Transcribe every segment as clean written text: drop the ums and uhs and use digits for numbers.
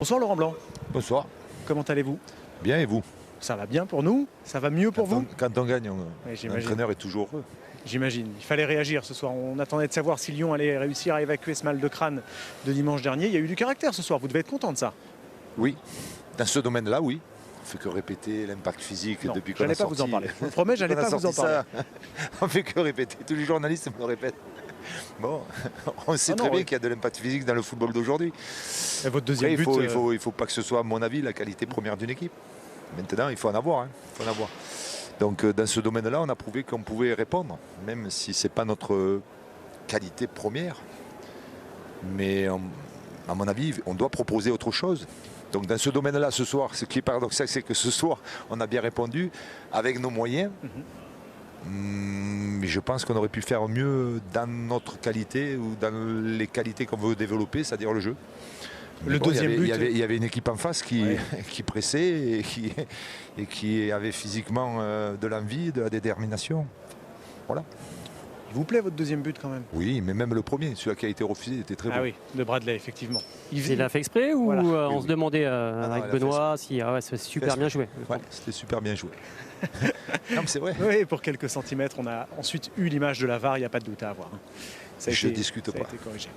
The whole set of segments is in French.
Bonsoir Laurent Blanc, Bonsoir. comment allez-vous? Bien et vous? Ça va bien pour nous? Ça va mieux pour vous? Quand on gagne, Oui, j'imagine. l'entraîneur est toujours heureux. J'imagine. Il fallait réagir ce soir. On attendait de savoir si Lyon allait réussir à évacuer ce mal de crâne de dimanche dernier. Il y a eu du caractère ce soir. Vous devez être content de ça. Oui, dans ce domaine-là, oui. On fait que répéter l'impact physique Non, depuis qu'on j'allais a pas sorti. vous en parler. Je vous promets, j'allais qu'on a pas vous en sorti parler. ça. On fait que répéter. Tous les journalistes me le répètent. Bon, on sait Ah non, très bien oui. qu'il y a de l'impact physique dans le football d'aujourd'hui. Et votre deuxième Après, but, il faut pas que ce soit, à mon avis, la qualité première d'une équipe. Maintenant, il faut en avoir. Il faut en avoir. Donc, dans ce domaine-là, on a prouvé qu'on pouvait répondre, même si ce n'est pas notre qualité première. Mais à mon avis, on doit proposer autre chose. Donc dans ce domaine-là, ce soir, ce qui est paradoxal, c'est que ce soir, on a bien répondu avec nos moyens. Mais je pense qu'on aurait pu faire mieux dans notre qualité ou dans les qualités qu'on veut développer, c'est-à-dire le jeu. Mais Le deuxième but, il y avait une équipe en face qui, Ouais. qui pressait et qui avait physiquement de l'envie, de la détermination. Voilà. il vous plaît votre deuxième but quand même? Oui, mais même le premier, celui qui a été refusé, était très Ah bon. oui, de Bradley, effectivement. Il l'a fait exprès ou Voilà. on Oui, se oui. demandait non, avec il a fait Benoît si c'est super bien joué. Ouais, c'était super bien joué. Non, mais c'est vrai. Oui, pour quelques centimètres, on a ensuite eu l'image de la VAR, il n'y a pas de doute à avoir. Ça a Je été- discute ça a pas. été corrigé.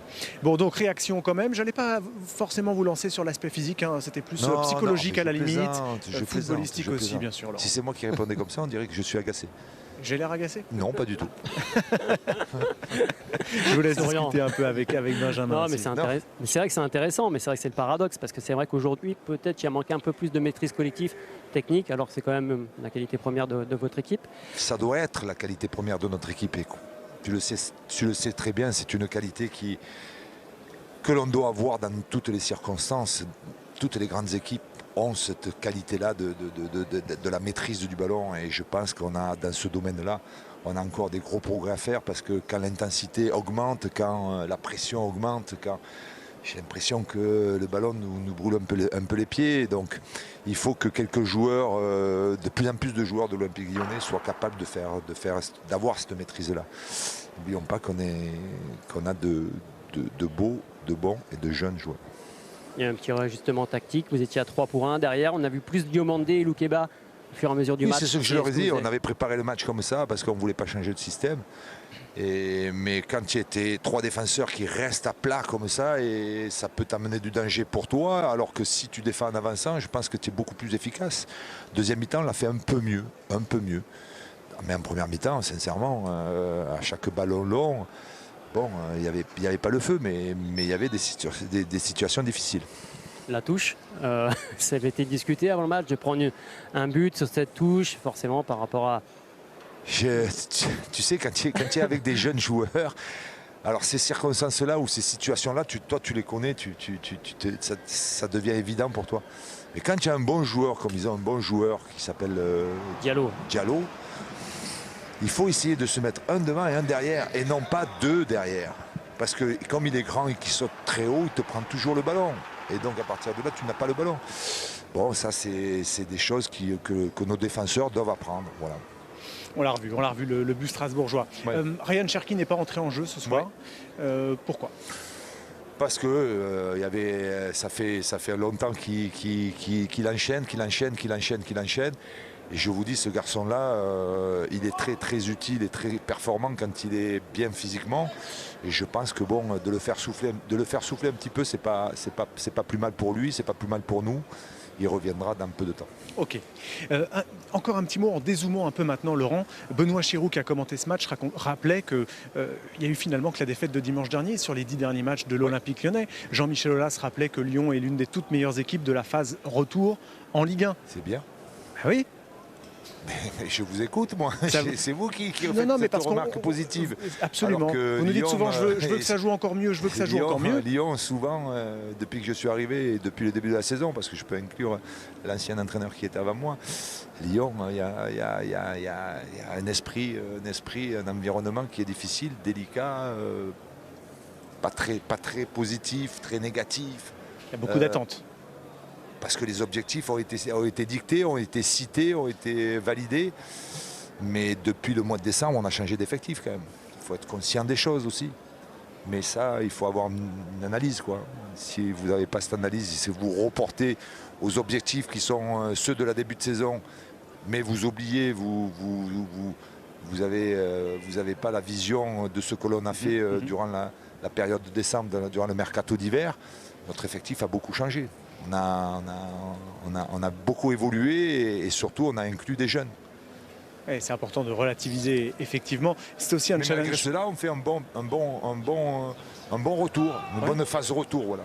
Bon, donc réaction quand même. J'allais pas forcément vous lancer sur l'aspect physique, hein. C'était plus Non, psychologique non, mais à la je limite, plaisante, je footballistique plaisante, je aussi, plaisante. bien sûr. Laurent. Si c'est moi qui répondais comme ça, on dirait que je suis agacé. J'ai l'air agacé? Non, pas du tout. Je vous laisse Souriant. discuter un peu avec Benjamin. Non, mais aussi. c'est vrai que c'est intéressant, mais c'est vrai que c'est le paradoxe parce que c'est vrai qu'aujourd'hui, peut-être qu'il y a manqué un peu plus de maîtrise collective technique, alors que c'est quand même la qualité première de votre équipe. Ça doit être la qualité première de notre équipe. Et tu le sais très bien, c'est une qualité que l'on doit avoir dans toutes les circonstances. Toutes les grandes équipes ont cette qualité-là de la maîtrise du ballon. Et je pense qu'on a, dans ce domaine-là, on a encore des gros progrès à faire parce que quand l'intensité augmente, quand la pression augmente, quand j'ai l'impression que le ballon nous brûle un peu les pieds. Donc il faut que quelques joueurs, de plus en plus de joueurs de l'Olympique Lyonnais soient capables d'avoir cette maîtrise-là. N'oublions pas qu'on a de beaux, de bons et de jeunes joueurs. Il y a un petit réajustement tactique. Vous étiez à 3 pour 1. Derrière, on a vu plus Diomandé et Loukeba au fur et à mesure du Oui, match. c'est ce que je leur ai Est-ce que dit. vous On avez- avait préparé le match comme ça parce qu'on ne voulait pas changer de système. Mais quand il y a 3 défenseurs qui restent à plat comme ça, et ça peut t'amener du danger pour toi, alors que si tu défends en avançant, je pense que tu es beaucoup plus efficace. Deuxième mi-temps, on l'a fait un peu mieux. Mais en première mi-temps, sincèrement, à chaque ballon long, bon, il n'y avait pas le feu, mais il y avait des situations difficiles. La touche, ça avait été discuté avant le match de prendre un but sur cette touche, forcément par rapport à. Tu sais, quand tu es avec des jeunes joueurs, alors ces circonstances-là ou ces situations-là, toi tu les connais, ça devient évident pour toi. Mais quand tu as un bon joueur, comme ils ont un bon joueur qui s'appelle Diallo, il faut essayer de se mettre un devant et un derrière, et non pas 2 derrière. Parce que comme il est grand et qu'il saute très haut, il te prend toujours le ballon. Et donc à partir de là, tu n'as pas le ballon. Bon, ça c'est des choses que nos défenseurs doivent apprendre. Voilà. On l'a revu le but strasbourgeois. Ouais. Ryan Cherki n'est pas entré en jeu ce soir. Pourquoi? Parce que ça fait longtemps qu'il enchaîne. Et je vous dis, ce garçon-là, il est très très utile et très performant quand il est bien physiquement. Et je pense que bon, de le faire souffler un petit peu, c'est pas plus mal pour lui, c'est pas plus mal pour nous. Il reviendra dans peu de temps. Ok. Encore un petit mot en dézoomant un peu maintenant, Laurent. Benoît Chirou, qui a commenté ce match, rappelait qu'il y a eu finalement que la défaite de dimanche dernier sur les 10 derniers matchs de l'Olympique Lyonnais. Jean-Michel Aulas rappelait que Lyon est l'une des toutes meilleures équipes de la phase retour en Ligue 1. C'est bien. Ah oui. Mais je vous écoute, moi. C'est vous qui faites cette remarque positive. Absolument. Alors que Vous nous dites Lyon, souvent, je veux que ça joue encore mieux, je veux que ça joue encore mieux. Lyon, souvent, depuis que je suis arrivé et depuis le début de la saison, parce que je peux inclure l'ancien entraîneur qui était avant moi, Lyon, il y a un esprit, un environnement qui est difficile, délicat, pas très positif, très négatif. Il y a beaucoup d'attentes. Parce que les objectifs ont été dictés, ont été cités, ont été validés. Mais depuis le mois de décembre, on a changé d'effectif quand même. Il faut être conscient des choses aussi. Mais ça, il faut avoir une analyse, quoi. Si vous n'avez pas cette analyse, si vous reportez aux objectifs qui sont ceux de la début de saison, mais vous oubliez, vous avez pas la vision de ce que l'on a fait durant la période de décembre, durant le mercato d'hiver. Notre effectif a beaucoup changé. On a beaucoup évolué et surtout on a inclus des jeunes. C'est important de relativiser, effectivement. C'est aussi un challenge. Malgré cela, on fait un bon retour, une bonne phase de retour. Voilà.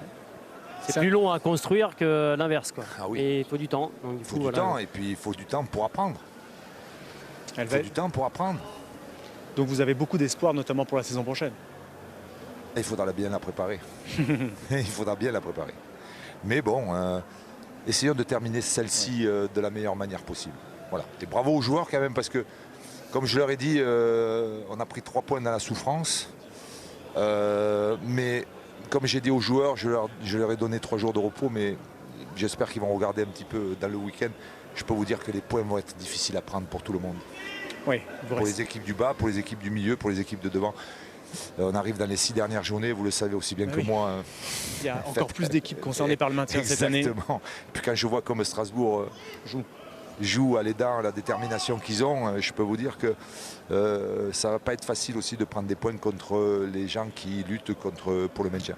C'est plus long à construire que l'inverse, quoi. Ah oui. Et il faut du temps. Donc, Il faut du temps, et puis il faut du temps pour apprendre. Il faut du temps pour apprendre. Donc vous avez beaucoup d'espoir, notamment pour la saison prochaine. Et il faudra bien la préparer. Il faudra bien la préparer. Mais bon, essayons de terminer celle-ci de la meilleure manière possible. Voilà. Et bravo aux joueurs quand même, parce que, comme je leur ai dit, on a pris 3 points dans la souffrance. Mais comme j'ai dit aux joueurs, je leur ai donné 3 jours de repos, mais j'espère qu'ils vont regarder un petit peu dans le week-end. Je peux vous dire que les points vont être difficiles à prendre pour tout le monde. Oui, pour les équipes du bas, pour les équipes du milieu, pour les équipes de devant. On arrive dans les 6 dernières journées, vous le savez aussi bien que moi. Il y a encore plus d'équipes concernées par le maintien cette année. Exactement. Puis quand je vois comme Strasbourg joue à l'aidant, la détermination qu'ils ont, je peux vous dire que ça ne va pas être facile aussi de prendre des points contre les gens qui luttent pour le maintien.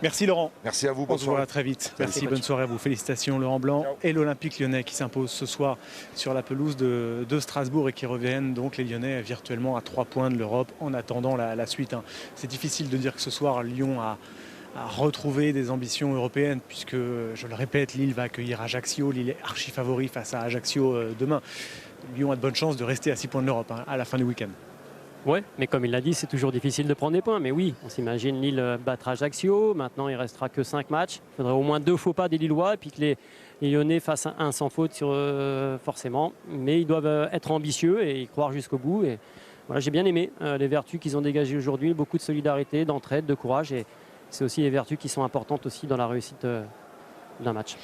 Merci Laurent. Merci à vous. On se voit très vite. Merci, bonne soirée à vous. Félicitations Laurent Blanc. Ciao. Et l'Olympique lyonnais qui s'impose ce soir sur la pelouse de Strasbourg et qui reviennent donc les Lyonnais virtuellement à 3 points de l'Europe en attendant la suite. C'est difficile de dire que ce soir Lyon a retrouvé des ambitions européennes puisque, je le répète, Lille va accueillir Ajaccio. Lille est archi favori face à Ajaccio demain. Lyon a de bonnes chances de rester à 6 points de l'Europe à la fin du week-end. Oui, mais comme il l'a dit, c'est toujours difficile de prendre des points. Mais oui, on s'imagine Lille battre Ajaccio. Maintenant, il ne restera que 5 matchs. Il faudrait au moins 2 faux pas des Lillois et puis que les Lyonnais fassent un sans faute forcément. Mais ils doivent être ambitieux et y croire jusqu'au bout. Et voilà, j'ai bien aimé les vertus qu'ils ont dégagées aujourd'hui. Beaucoup de solidarité, d'entraide, de courage. Et c'est aussi les vertus qui sont importantes aussi dans la réussite d'un match.